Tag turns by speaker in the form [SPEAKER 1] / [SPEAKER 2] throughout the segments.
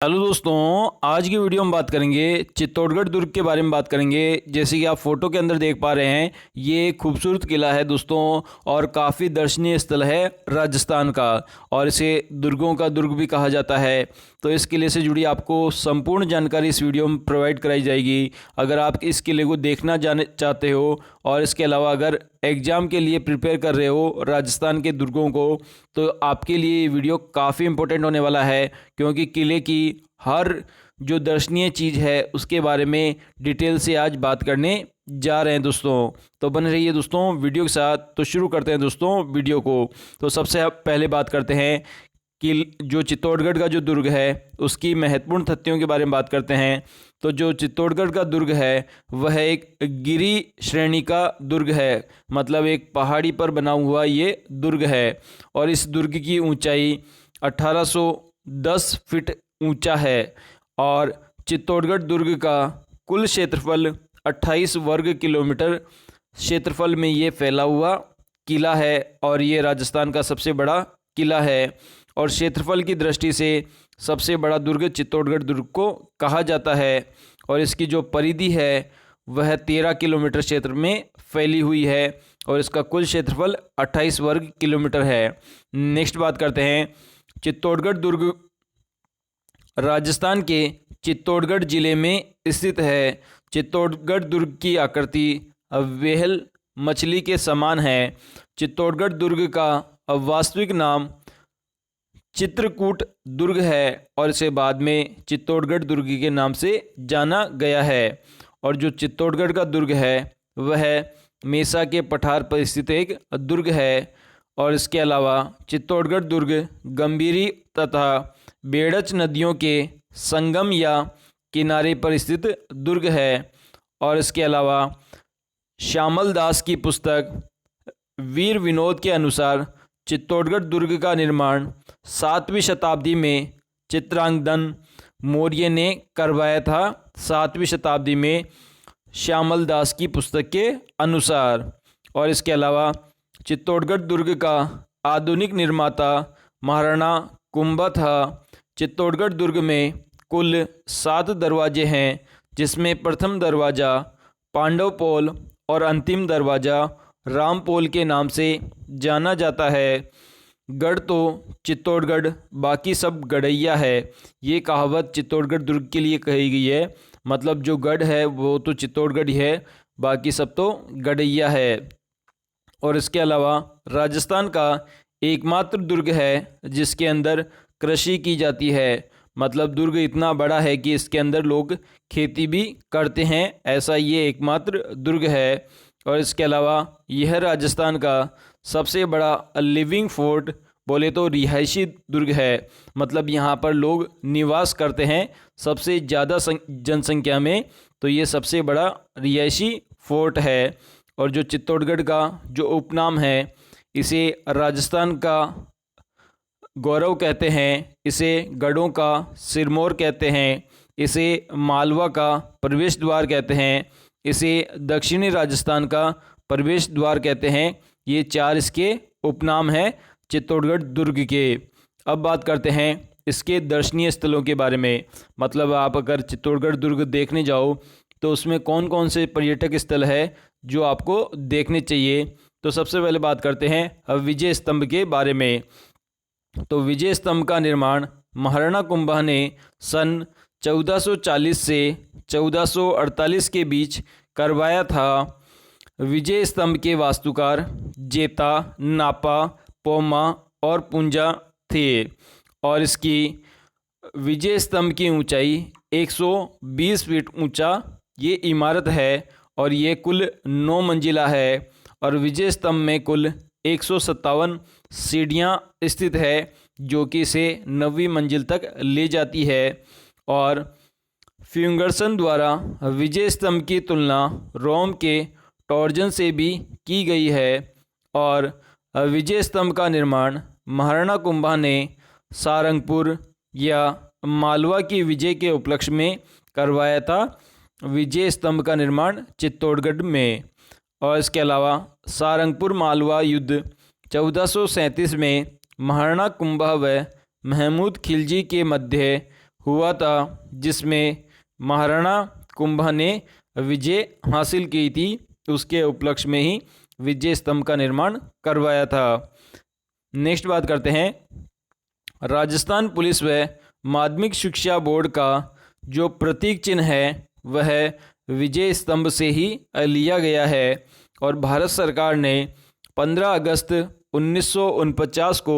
[SPEAKER 1] Hello दोस्तों, आज की वीडियो में बात करेंगे चित्तौड़गढ़ दुर्ग के बारे में बात करेंगे। जैसे कि आप फोटो के अंदर देख पा रहे हैं, ये एक खूबसूरत किला है दोस्तों और काफ़ी दर्शनीय स्थल है राजस्थान का, और इसे दुर्गों का दुर्ग भी कहा जाता है। तो इस किले से जुड़ी आपको संपूर्ण जानकारी इस वीडियो में प्रोवाइड कराई जाएगी। अगर आप इस किले को देखना जाने चाहते हो और इसके अलावा अगर एग्ज़ाम के लिए प्रिपेयर कर रहे हो राजस्थान के दुर्गों को, तो आपके लिए ये वीडियो काफ़ी इंपॉर्टेंट होने वाला है, क्योंकि किले की हर जो दर्शनीय चीज़ है उसके बारे में डिटेल से आज बात करने जा रहे हैं दोस्तों। तो बने रहिए दोस्तों वीडियो के साथ। तो शुरू करते हैं दोस्तों वीडियो को। तो सबसे पहले बात करते हैं कि जो चित्तौड़गढ़ का जो दुर्ग है उसकी महत्वपूर्ण तथ्यों के बारे में बात करते हैं। तो जो चित्तौड़गढ़ का दुर्ग है वह एक गिरी श्रेणी का दुर्ग है, मतलब एक पहाड़ी पर बना हुआ ये दुर्ग है, और इस दुर्ग की ऊंचाई 1810 फीट ऊंचा है। और चित्तौड़गढ़ दुर्ग का कुल क्षेत्रफल 28 वर्ग किलोमीटर क्षेत्रफल में ये फैला हुआ किला है, और ये राजस्थान का सबसे बड़ा किला है। और क्षेत्रफल की दृष्टि से सबसे बड़ा दुर्ग चित्तौड़गढ़ दुर्ग को कहा जाता है, और इसकी जो परिधि है वह 13 किलोमीटर क्षेत्र में फैली हुई है, और इसका कुल क्षेत्रफल 28 वर्ग किलोमीटर है। नेक्स्ट बात करते हैं, चित्तौड़गढ़ दुर्ग राजस्थान के चित्तौड़गढ़ जिले में स्थित है। चित्तौड़गढ़ दुर्ग की आकृति व्हेल मछली के समान है। चित्तौड़गढ़ दुर्ग का वास्तविक नाम चित्रकूट दुर्ग है, और इसे बाद में चित्तौड़गढ़ दुर्ग के नाम से जाना गया है। और जो चित्तौड़गढ़ का दुर्ग है वह मेसा के पठार पर स्थित एक दुर्ग है। और इसके अलावा चित्तौड़गढ़ दुर्ग गंभीरी तथा बेड़च नदियों के संगम या किनारे पर स्थित दुर्ग है। और इसके अलावा श्यामल दास की पुस्तक वीर विनोद के अनुसार चित्तौड़गढ़ दुर्ग का निर्माण 7वीं शताब्दी में चित्रांगदन मौर्य ने करवाया था। 7वीं शताब्दी में श्यामल दास की पुस्तक के अनुसार। और इसके अलावा चित्तौड़गढ़ दुर्ग का आधुनिक निर्माता महाराणा कुंभा था। चित्तौड़गढ़ दुर्ग में कुल 7 दरवाजे हैं, जिसमें प्रथम दरवाज़ा पांडवपोल और अंतिम दरवाज़ा रामपोल के नाम से जाना जाता है। गढ़ तो चित्तौड़गढ़, बाकी सब गढ़ैया है। ये कहावत चित्तौड़गढ़ दुर्ग के लिए कही गई है, मतलब जो गढ़ है वो तो चित्तौड़गढ़ ही है, बाकी सब तो गढ़ैया है। और इसके अलावा राजस्थान का एकमात्र दुर्ग है जिसके अंदर कृषि की जाती है, मतलब दुर्ग इतना बड़ा है कि इसके अंदर लोग खेती भी करते हैं, ऐसा ये एकमात्र दुर्ग है। और इसके अलावा यह राजस्थान का सबसे बड़ा लिविंग फोर्ट बोले तो रिहायशी दुर्ग है, मतलब यहाँ पर लोग निवास करते हैं सबसे ज़्यादा जनसंख्या में, तो ये सबसे बड़ा रिहायशी फोर्ट है। और जो चित्तौड़गढ़ का जो उपनाम है इसे राजस्थान का गौरव कहते हैं, इसे गढ़ों का सिरमौर कहते हैं, इसे मालवा का प्रवेश द्वार कहते हैं, इसे दक्षिणी राजस्थान का प्रवेश द्वार कहते हैं। ये 4 इसके उपनाम हैं चित्तौड़गढ़ दुर्ग के। अब बात करते हैं इसके दर्शनीय स्थलों के बारे में, मतलब आप अगर चित्तौड़गढ़ दुर्ग देखने जाओ तो उसमें कौन कौन से पर्यटक स्थल है जो आपको देखने चाहिए। तो सबसे पहले बात करते हैं विजय स्तंभ के बारे में। तो विजय स्तंभ का निर्माण महाराणा कुंभा ने सन 1440 से 1448 के बीच करवाया था। विजय स्तंभ के वास्तुकार जेता, नापा, पोमा और पुंजा थे, और इसकी विजय स्तंभ की ऊंचाई 120 फीट ऊंचा ये इमारत है, और ये कुल 9 मंजिला है। और विजय स्तंभ में कुल 157 सीढ़ियाँ स्थित है, जो कि इसे 9वीं मंजिल तक ले जाती है। और फ्यूंगरसन द्वारा विजय स्तंभ की तुलना रोम के टॉर्जन से भी की गई है। और विजय स्तंभ का निर्माण महाराणा कुंभा ने सारंगपुर या मालवा की विजय के उपलक्ष्य में करवाया था, विजय स्तंभ का निर्माण चित्तौड़गढ़ में। और इसके अलावा सारंगपुर मालवा युद्ध 1437 में महाराणा कुंभा व महमूद खिलजी के मध्य हुआ था, जिसमें महाराणा कुंभा ने विजय हासिल की थी। उसके उपलक्ष्य में ही विजय स्तंभ का निर्माण करवाया था। नेक्स्ट बात करते हैं, राजस्थान पुलिस व माध्यमिक शिक्षा बोर्ड का जो प्रतीक चिन्ह है वह विजय स्तंभ से ही लिया गया है। और भारत सरकार ने 15 अगस्त 1949 को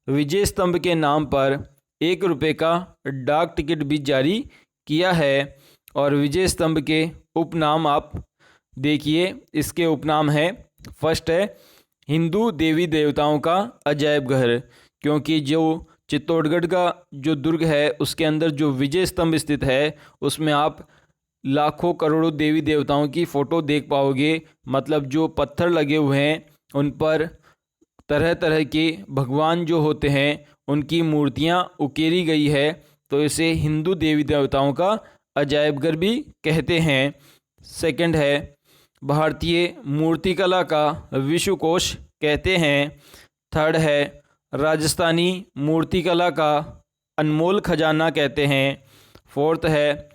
[SPEAKER 1] विजय स्तंभ के नाम पर 1 रुपये का डाक टिकट भी जारी किया है। और विजय स्तंभ के उपनाम आप देखिए, इसके उपनाम है, फर्स्ट है हिंदू देवी देवताओं का अजायब घर, क्योंकि जो चित्तौड़गढ़ का जो दुर्ग है उसके अंदर जो विजय स्तंभ स्थित है उसमें आप लाखों करोड़ों देवी देवताओं की फ़ोटो देख पाओगे। मतलब जो पत्थर लगे हुए हैं उन पर तरह तरह के भगवान जो होते हैं उनकी मूर्तियां उकेरी गई है, तो इसे हिंदू देवी देवताओं का अजायब घर भी कहते हैं। सेकंड है भारतीय मूर्तिकला का विश्वकोश कहते हैं। थर्ड है राजस्थानी मूर्तिकला का अनमोल खजाना कहते हैं। फोर्थ है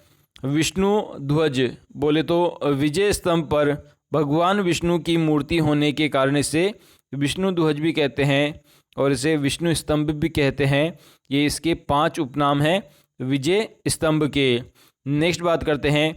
[SPEAKER 1] विष्णु ध्वज, बोले तो विजय स्तंभ पर भगवान विष्णु की मूर्ति होने के कारण इसे विष्णु ध्वज भी कहते हैं और इसे विष्णु स्तंभ भी कहते हैं। ये इसके 5 उपनाम हैं विजय स्तंभ के। नेक्स्ट बात करते हैं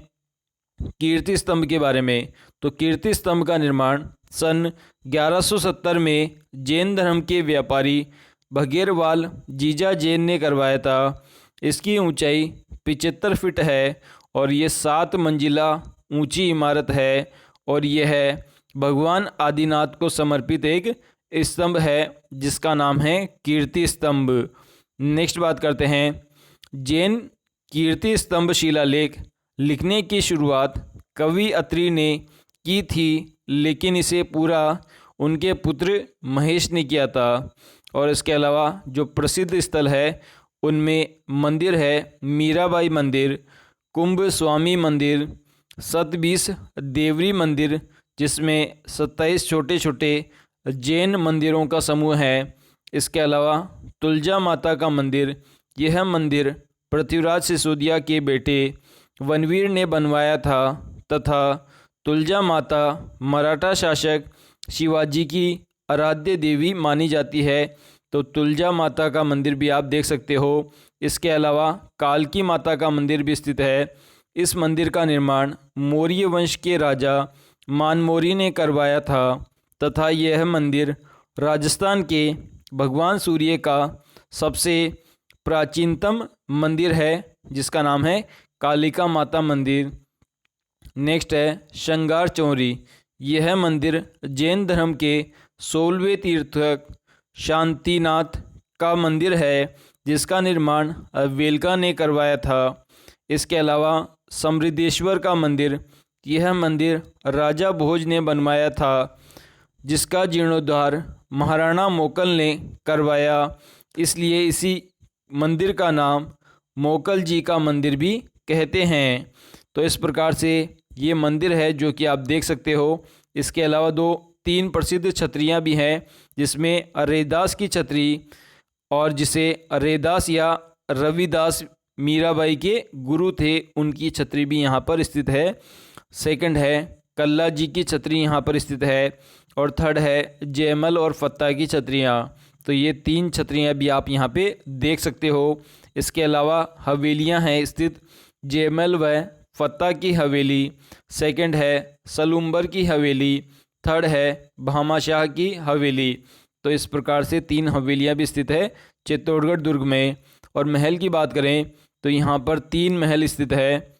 [SPEAKER 1] कीर्ति स्तंभ के बारे में। तो कीर्ति स्तंभ का निर्माण सन 1170 में जैन धर्म के व्यापारी भगेरवाल जीजा जैन ने करवाया था। इसकी ऊंचाई 75 फीट है और ये 7 मंजिला ऊंची इमारत है और यह भगवान आदिनाथ को समर्पित एक स्तंभ है जिसका नाम है कीर्ति स्तंभ। नेक्स्ट बात करते हैं जैन कीर्ति स्तंभ शिलालेख लिखने की शुरुआत कवि अत्रि ने की थी, लेकिन इसे पूरा उनके पुत्र महेश ने किया था। और इसके अलावा जो प्रसिद्ध स्थल है उनमें मंदिर है मीराबाई मंदिर, कुंभ स्वामी मंदिर, 27 देवरी मंदिर जिसमें 27 छोटे छोटे जैन मंदिरों का समूह है। इसके अलावा तुलजा माता का मंदिर, यह मंदिर पृथ्वीराज सिसोदिया के बेटे वनवीर ने बनवाया था तथा तुलजा माता मराठा शासक शिवाजी की आराध्य देवी मानी जाती है, तो तुलजा माता का मंदिर भी आप देख सकते हो। इसके अलावा कालकी माता का मंदिर भी स्थित है। इस मंदिर का निर्माण मौर्य वंश के राजा मानमोरी ने करवाया था तथा यह मंदिर राजस्थान के भगवान सूर्य का सबसे प्राचीनतम मंदिर है जिसका नाम है कालिका माता मंदिर। नेक्स्ट है श्रृंगार चौरी, यह मंदिर जैन धर्म के 16वें तीर्थक शांतिनाथ का मंदिर है जिसका निर्माण वेलका ने करवाया था। इसके अलावा समृद्धेश्वर का मंदिर, यह मंदिर राजा भोज ने बनवाया था जिसका जीर्णोद्धार महाराणा मोकल ने करवाया, इसलिए इसी मंदिर का नाम मोकल जी का मंदिर भी कहते हैं। तो इस प्रकार से ये मंदिर है जो कि आप देख सकते हो। इसके अलावा 2-3 प्रसिद्ध छतरियाँ भी हैं जिसमें रैदास की छतरी और जिसे रैदास या रविदास मीराबाई के गुरु थे उनकी छतरी भी यहाँ पर स्थित है। सेकंड है कल्ला जी की छतरी यहाँ पर स्थित है और थर्ड है जयमल और फत्ता की छतरियाँ। तो ये 3 छतरियाँ भी आप यहाँ पे देख सकते हो। इसके अलावा हवेलियाँ हैं स्थित, जयमल व फत्ता की हवेली, सेकंड है सलूम्बर की हवेली, थर्ड है भामाशाह की हवेली। तो इस प्रकार से 3 हवेलियाँ भी स्थित है चित्तौड़गढ़ दुर्ग में। और महल की बात करें तो यहाँ पर 3 महल स्थित है,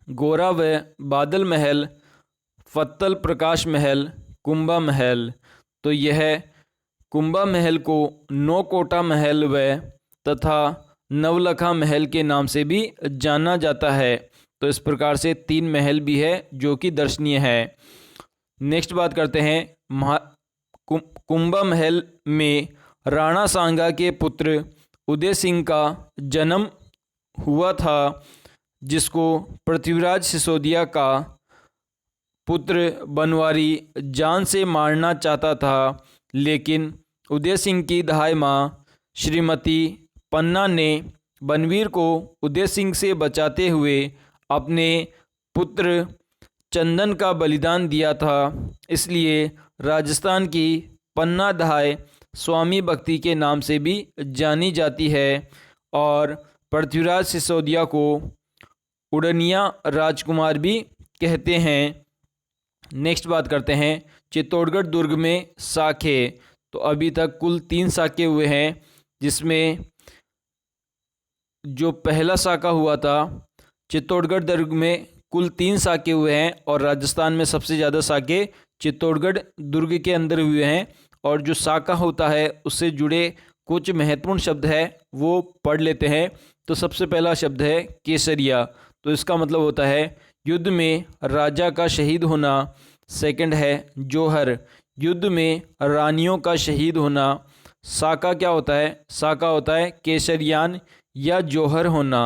[SPEAKER 1] गोरा व बादल महल, फत्तल प्रकाश महल, कुंभा महल। तो यह कुंभा महल को नौकोटा महल व तथा नवलखा महल के नाम से भी जाना जाता है। तो इस प्रकार से 3 महल भी है जो कि दर्शनीय है। नेक्स्ट बात करते हैं कुंभा महल में राणा सांगा के पुत्र उदय सिंह का जन्म हुआ था जिसको पृथ्वीराज सिसोदिया का पुत्र बनवारी जान से मारना चाहता था, लेकिन उदय सिंह की दाई माँ श्रीमती पन्ना ने बनवीर को उदय सिंह से बचाते हुए अपने पुत्र चंदन का बलिदान दिया था। इसलिए राजस्थान की पन्ना दहाई स्वामी भक्ति के नाम से भी जानी जाती है और पृथ्वीराज सिसोदिया को उड़निया राजकुमार भी कहते हैं। नेक्स्ट बात करते हैं चित्तौड़गढ़ दुर्ग में साखे। तो अभी तक कुल 3 साखे हुए हैं, जिसमें जो पहला साका हुआ था चित्तौड़गढ़ दुर्ग में कुल 3 साके हुए हैं और राजस्थान में सबसे ज़्यादा साके चित्तौड़गढ़ दुर्ग के अंदर हुए हैं। और जो साका होता है उससे जुड़े कुछ महत्वपूर्ण शब्द है वो पढ़ लेते हैं। तो सबसे पहला शब्द है केसरिया। तो इसका मतलब होता है युद्ध में राजा का शहीद होना। सेकंड है जौहर, युद्ध में रानियों का शहीद होना। साका क्या होता है? साका होता है केसरियान या जौहर होना।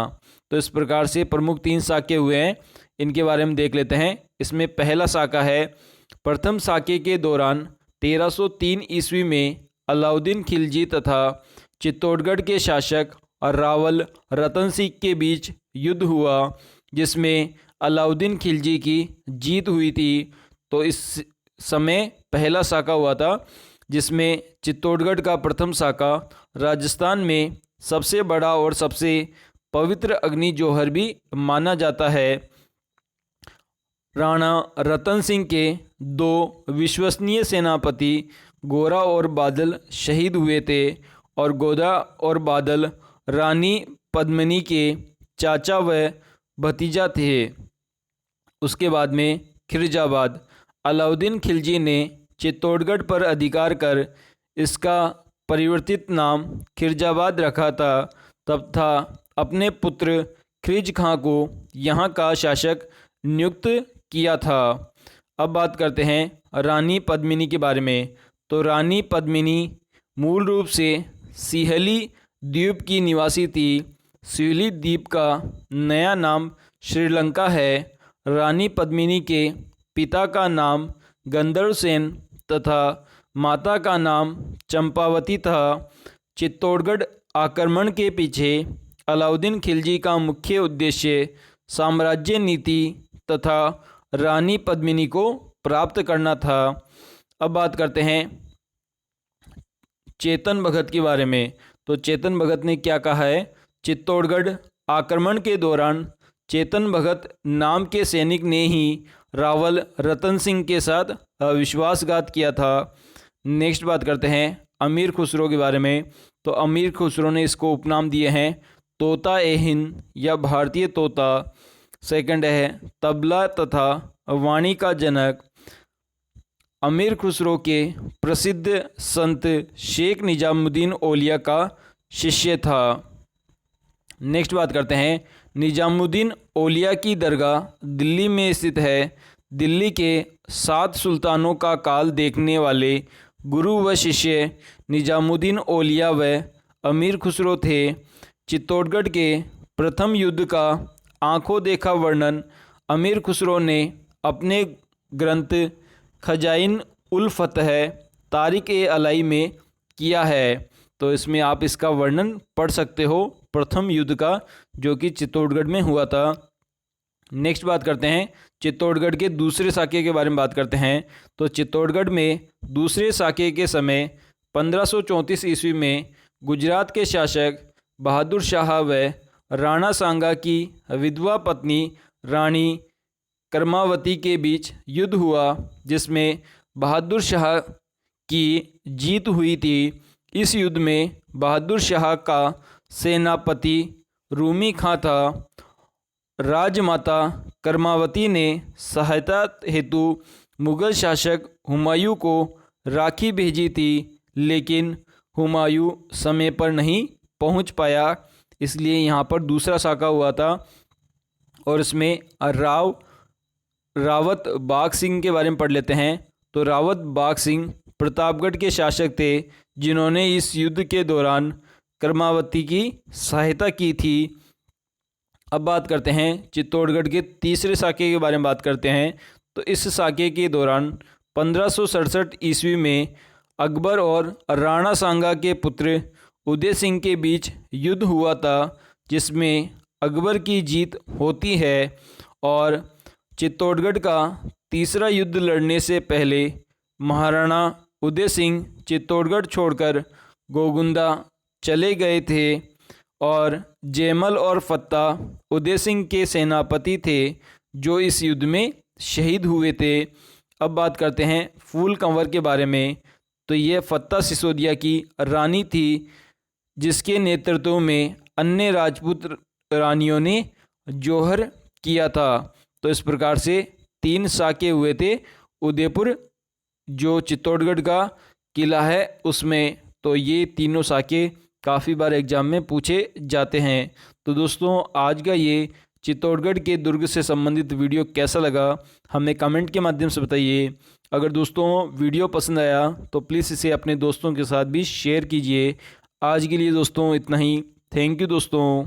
[SPEAKER 1] तो इस प्रकार से प्रमुख 3 साके हुए हैं, इनके बारे में देख लेते हैं। इसमें पहला साका है प्रथम साके के दौरान 1303 ईस्वी में अलाउद्दीन खिलजी तथा चित्तौड़गढ़ के शासक रावल रतन सिंह के बीच युद्ध हुआ, जिसमें अलाउद्दीन खिलजी की जीत हुई थी। तो इस समय पहला साका हुआ था, जिसमें चित्तौड़गढ़ का प्रथम साका राजस्थान में सबसे बड़ा और सबसे पवित्र अग्नि जौहर भी माना जाता है। राणा रतन सिंह के 2 विश्वसनीय सेनापति गोरा और बादल शहीद हुए थे और गोरा और बादल रानी पद्मिनी के चाचा व भतीजा थे। उसके बाद में खिरजाबाद, अलाउद्दीन खिलजी ने चित्तौड़गढ़ पर अधिकार कर इसका परिवर्तित नाम खिरजाबाद रखा था। तब था अपने पुत्र खिरज खां को यहाँ का शासक नियुक्त किया था। अब बात करते हैं रानी पद्मिनी के बारे में। तो रानी पद्मिनी मूल रूप से सिहली द्वीप की निवासी थी। सिहली द्वीप का नया नाम श्रीलंका है। रानी पद्मिनी के पिता का नाम गंधर्व सेन तथा माता का नाम चंपावती था। चित्तौड़गढ़ आक्रमण के पीछे अलाउद्दीन खिलजी का मुख्य उद्देश्य साम्राज्य नीति तथा रानी पद्मिनी को प्राप्त करना था। अब बात करते हैं चेतन भगत के बारे में। तो चेतन भगत ने क्या कहा है? चित्तौड़गढ़ आक्रमण के दौरान चेतन भगत नाम के सैनिक ने ही रावल रतन सिंह के साथ विश्वासघात किया था। नेक्स्ट बात करते हैं अमीर खुसरो के बारे में। तो अमीर खुसरो ने इसको उपनाम दिए हैं तोता ए हिंद या भारतीय तोता। सेकंड है तबला तथा वाणी का जनक। अमीर खुसरो के प्रसिद्ध संत शेख निजामुद्दीन औलिया का शिष्य था। नेक्स्ट बात करते हैं निजामुद्दीन औलिया की दरगाह दिल्ली में स्थित है। दिल्ली के 7 सुल्तानों का काल देखने वाले गुरु व शिष्य निजामुद्दीन औलिया व अमीर खुसरो थे। चित्तौड़गढ़ के प्रथम युद्ध का आंखों देखा वर्णन अमीर खुसरो ने अपने ग्रंथ खजाइन उल फतह तारिक ए अलाई में किया है। तो इसमें आप इसका वर्णन पढ़ सकते हो प्रथम युद्ध का, जो कि चित्तौड़गढ़ में हुआ था। नेक्स्ट बात करते हैं चित्तौड़गढ़ के दूसरे साके के बारे में बात करते हैं। तो चित्तौड़गढ़ में दूसरे साके के समय 1534 ईस्वी में गुजरात के शासक बहादुर शाह व राणा सांगा की विधवा पत्नी रानी कर्मावती के बीच युद्ध हुआ, जिसमें बहादुर शाह की जीत हुई थी। इस युद्ध में बहादुर शाह का सेनापति रूमी खां था। राजमाता कर्मावती ने सहायता हेतु मुग़ल शासक हुमायूं को राखी भेजी थी, लेकिन हुमायूं समय पर नहीं पहुंच पाया, इसलिए यहाँ पर दूसरा साका हुआ था। और इसमें रावत बाघ सिंह के बारे में पढ़ लेते हैं। तो रावत बाघ सिंह प्रतापगढ़ के शासक थे, जिन्होंने इस युद्ध के दौरान कर्मावती की सहायता की थी। अब बात करते हैं चित्तौड़गढ़ के तीसरे साके के बारे में बात करते हैं। तो इस साके के दौरान 1567 ईस्वी में अकबर और राणा सांगा के पुत्र उदय सिंह के बीच युद्ध हुआ था, जिसमें अकबर की जीत होती है और चित्तौड़गढ़ का तीसरा युद्ध लड़ने से पहले महाराणा उदय सिंह चित्तौड़गढ़ छोड़कर गोगुंदा चले गए थे और जयमल और फत्ता उदय सिंह के सेनापति थे जो इस युद्ध में शहीद हुए थे। अब बात करते हैं फूल कंवर के बारे में। तो ये फत्ता सिसोदिया की रानी थी जिसके नेतृत्व में अन्य राजपूत रानियों ने जौहर किया था। तो इस प्रकार से 3 साके हुए थे उदयपुर जो चित्तौड़गढ़ का किला है उसमें। तो ये तीनों साके काफ़ी बार एग्जाम में पूछे जाते हैं। तो दोस्तों आज का ये चित्तौड़गढ़ के दुर्ग से संबंधित वीडियो कैसा लगा हमें कमेंट के माध्यम से बताइए। अगर दोस्तों वीडियो पसंद आया तो प्लीज़ इसे अपने दोस्तों के साथ भी शेयर कीजिए। आज के लिए दोस्तों इतना ही। थैंक यू दोस्तों।